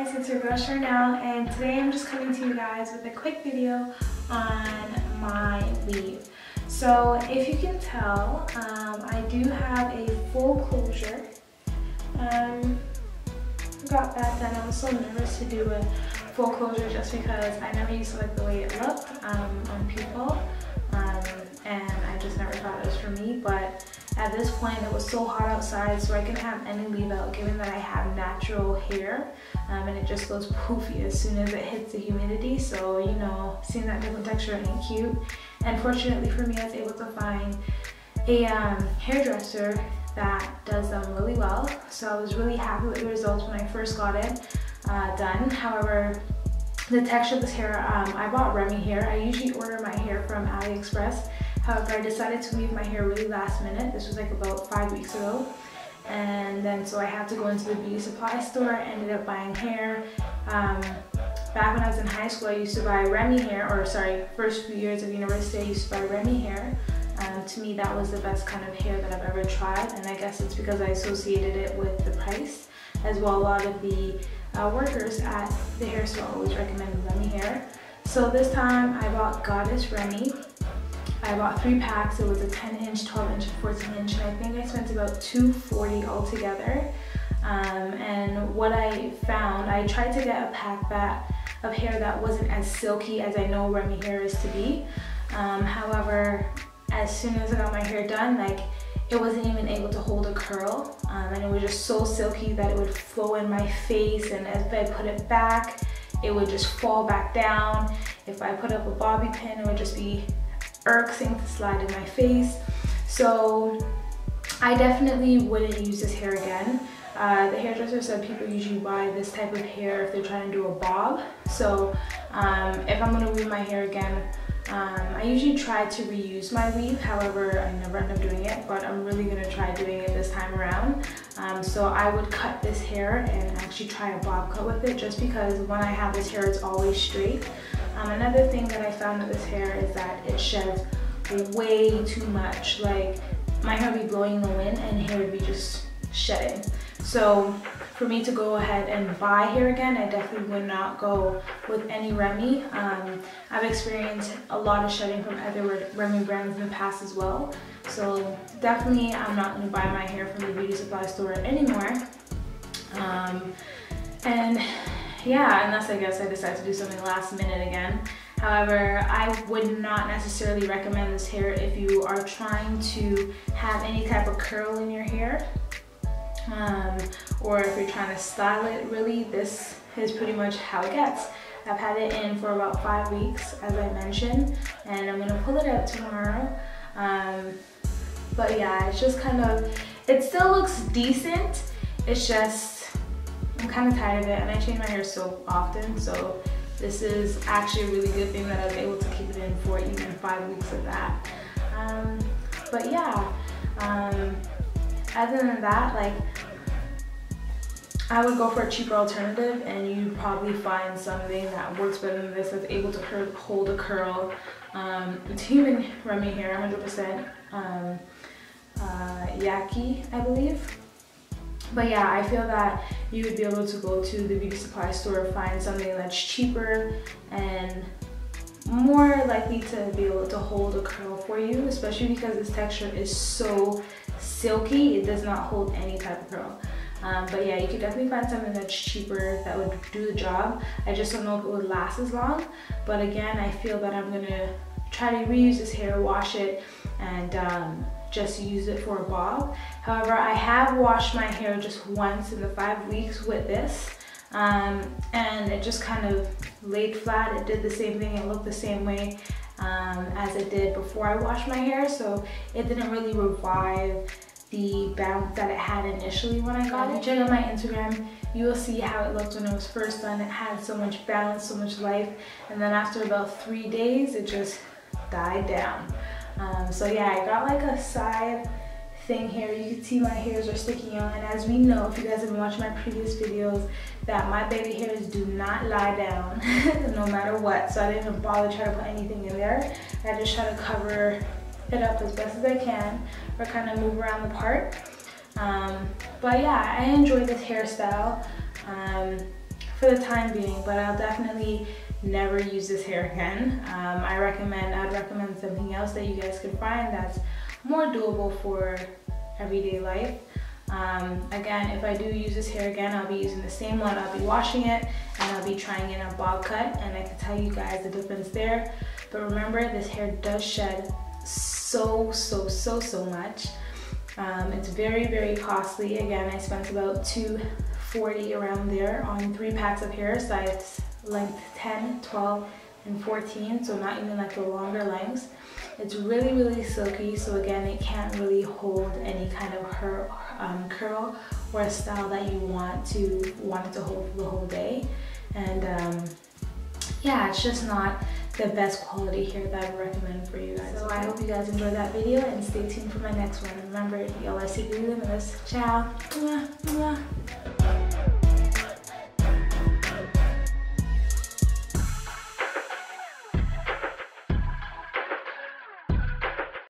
guys, it's your girl Charnel, and today I'm just coming to you guys with a quick video on my weave. So if you can tell, I do have a full closure. Got that done. I was so nervous to do a full closure just because I never used to like the way it looked on people, and I just never thought it was for me. But at this point it was so hot outside, so I can have any leave out given that I have natural hair, and it just goes poofy as soon as it hits the humidity. So you know, seeing that different texture ain't cute. And fortunately for me, I was able to find a hairdresser that does them really well. So I was really happy with the results when I first got it done. However, the texture of this hair, I bought Remi hair. I usually order my hair from AliExpress. However, I decided to weave my hair really last minute. This was like about 5 weeks ago. And then so I had to go into the beauty supply store, ended up buying hair. Back when I was in high school, I used to buy Remi hair, or sorry, first few years of university, I used to buy Remi hair. To me, that was the best kind of hair that I've ever tried, and I guess it's because I associated it with the price as well. A lot of the workers at the hair store always recommend Remi hair. So this time I bought Goddess Remi. I bought 3 packs. It was a 10-inch, 12-inch, and 14-inch, and I think I spent about $240 altogether. And what I found, I tried to get a pack of hair that wasn't as silky as I know Remi hair is to be. However, as soon as I got my hair done, like, it wasn't even able to hold a curl, and it was just so silky that it would flow in my face, and as I put it back, it would just fall back down. If I put up a bobby pin, it would just be irksome to slide in my face. So I definitely wouldn't use this hair again. The hairdresser said people usually buy this type of hair if they're trying to do a bob. So if I'm going to weave my hair again, I usually try to reuse my weave. However, I never end up doing it, but I'm really going to try doing it this time around. So I would cut this hair and actually try a bob cut with it, just because when I have this hair, it's always straight. Another thing that I found with this hair is that it sheds way too much. Like, my hair would be blowing in the wind and hair would be just shedding. So for me to go ahead and buy hair again, I definitely would not go with any Remi. I've experienced a lot of shedding from other Remi brands in the past as well. So definitely I'm not going to buy my hair from the beauty supply store anymore. And yeah, unless I guess I decide to do something last minute again. However, I would not necessarily recommend this hair if you are trying to have any type of curl in your hair. Or if you're trying to style it. Really, this is pretty much how it gets. I've had it in for about 5 weeks, as I mentioned, and I'm gonna pull it out tomorrow. But yeah, it's just kind of, it still looks decent. It's just, I'm kind of tired of it, and I change my hair so often, so this is actually a really good thing that I was able to keep it in for even 5 weeks of that. But yeah, other than that, like, I would go for a cheaper alternative, and you'd probably find something that works better than this, that's able to hold a curl. It's human Remi hair, 100% Yaki, I believe. But yeah, I feel that you would be able to go to the beauty supply store, find something that's cheaper and more likely to be able to hold a curl for you, especially because this texture is so silky. It does not hold any type of curl. But yeah, you could definitely find something that's cheaper that would do the job. I just don't know if it would last as long. But again, I feel that I'm gonna try to reuse this hair, wash it, and just use it for a bob. However, I have washed my hair just once in the 5 weeks with this, and it just kind of laid flat. It did the same thing. It looked the same way as it did before I washed my hair, so it didn't really revive the bounce that it had initially when I got it. If you check out my Instagram, you will see how it looked when it was first done. It had so much bounce, so much life, and then after about 3 days, it just died down. So yeah, I got like a side thing here. You can see my hairs are sticking out, and as we know, if you guys have been watching my previous videos, that my baby hairs do not lie down no matter what. So I didn't even bother trying to put anything in there. I just try to cover it up as best as I can, or kind of move around the part. But yeah, I enjoy this hairstyle. for the time being, but I'll definitely never use this hair again. I'd recommend something else that you guys can find that's more doable for everyday life. Again, if I do use this hair again, I'll be using the same one. I'll be washing it and I'll be trying in a bob cut, and I can tell you guys the difference there. But remember, this hair does shed so much. It's very costly. Again, I spent about $240 around there on 3 packs of hair, size length 10, 12, and 14, so not even like the longer lengths. It's really silky, so again, it can't really hold any kind of curl or a style that you want it to hold for the whole day. And yeah, it's just not the best quality hair that I would recommend for you guys. So I hope you guys enjoyed that video, and stay tuned for my next one. Remember, y'all, I see you limitless. Ciao. Mwah, mwah.